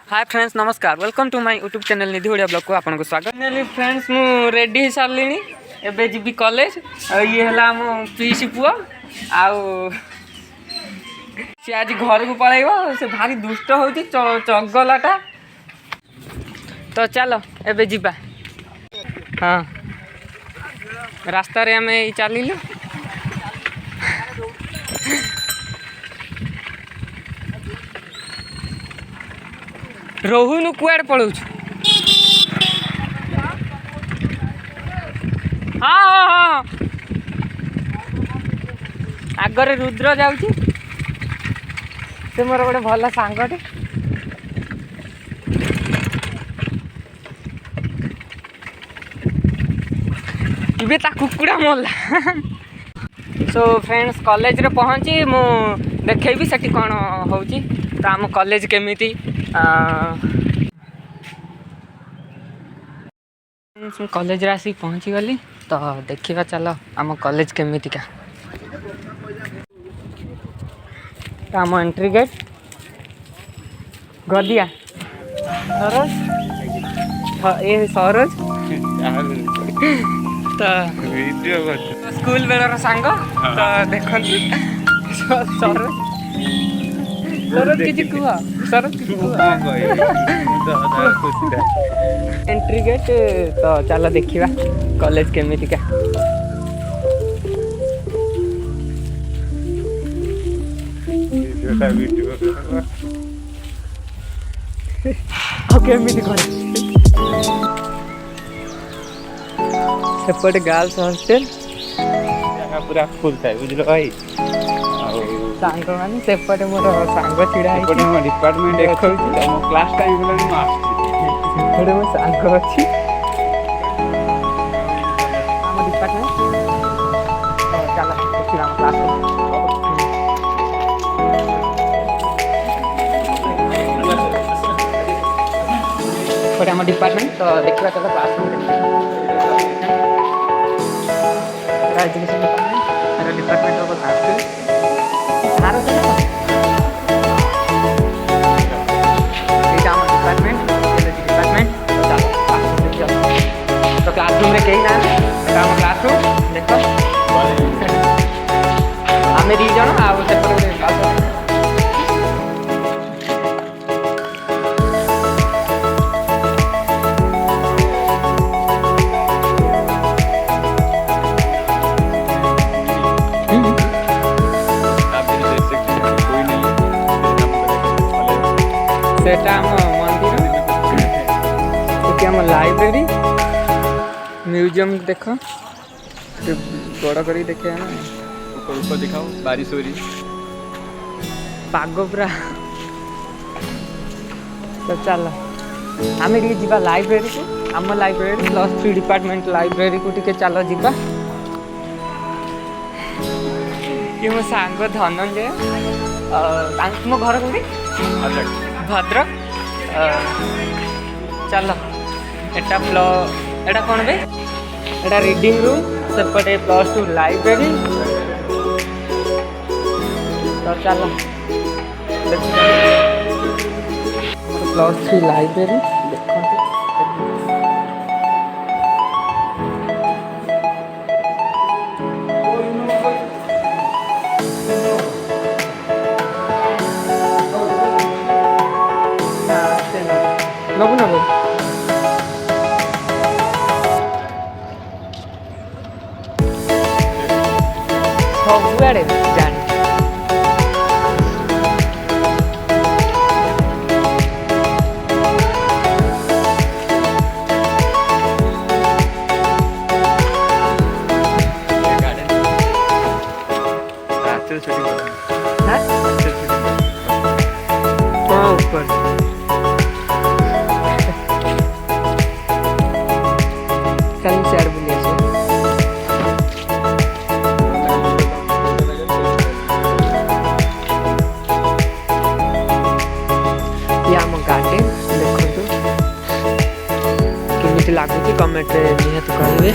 हाय friends नमस्कार welcome to my YouTube channel Nidhi Odia blog को आपको स्वागत। फाइनली फ्रेंड्स मु रेडी हो सारे एबे जीबी कॉलेज ये है मो पीसी पुआ आउ सी आज घर को पलैब से भारी दुष्ट हो चगलाटा तो चलो एबे जीबा। हाँ रास्ता रे आम चलिलु रोहन कुआड़ पड़ू। हाँ हाँ हाँ आगरे रुद्र जाऊँ से मोर गोटे भल सांगटे इबे ता कुकुड़ा मरला। सो फ्रेंड्स कॉलेज रे पहुँची मु देखेबी सेठी कौन होची तो आम कॉलेज केमिति कॉलेज रे आसी पहुँची गली तो देखिबा चलो आम कॉलेज केमितिका। तो आम एंट्री गेट गदिया सरोज ये सरोज तो स्कूल बेलर सांग तो देखती सरोज सरोज किसी कुह सरोज किसी एंट्री गेट तो चलो देखिबा कॉलेज केमितिका। केमिति सेपटे गर्ल्स हॉस्टल पूरा फुल थाए बुझल भाई सांग माने सेपटे मोर सांग छिड़ा है सेपटे मो डिपार्टमेंट देखौ मो क्लास टाइम गलानी मो आसी सेपटे मो सांग अछि हम डिपार्टमेंट तो चला देखिबा क्लास पर हम डिपार्टमेंट तो देखिबा चला class education department department of arts मारो डिपार्टमेंट तो क्लासरूम में कहीं ना क्लासरूम देख आम दी जन आ सेटा मंदिर आम लाइब्रेरी म्यूजियम देख बड़ कर देखे ऊपर दिखाओ बारिश हो रही पाग पूरा तो चल आम जा लाइब्रेरी को आम लाइब्रेरी +3 डिपार्टमेंट लाइब्रेरी को टिके चल जा कि मो सांग धनंजय मो घर कौटी भद्रक चल एटा कौन बे एटा रीडिंग रूम सेपटे +2 लाइब्रेरी तो चल +3 लाइब्रेरी देखते नबू नबू सबुआड़े जानी ऊपर कल शेयर बोलिए गार्डन देखो केमिति लगुच कमेंट निहत करेंगे।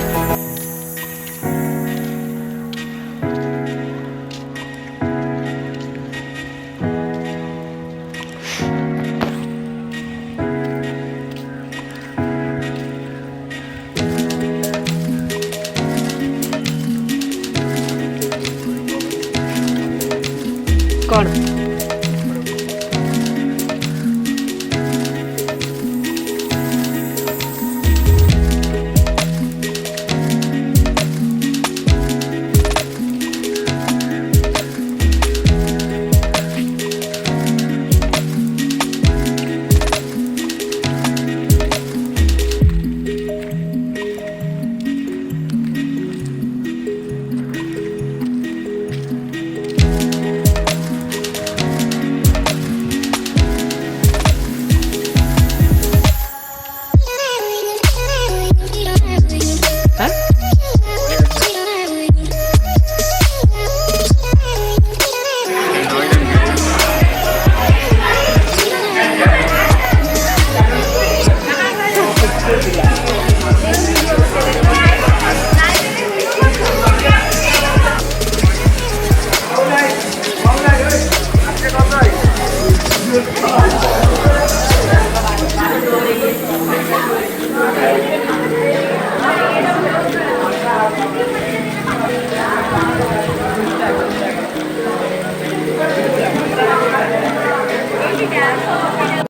हाँ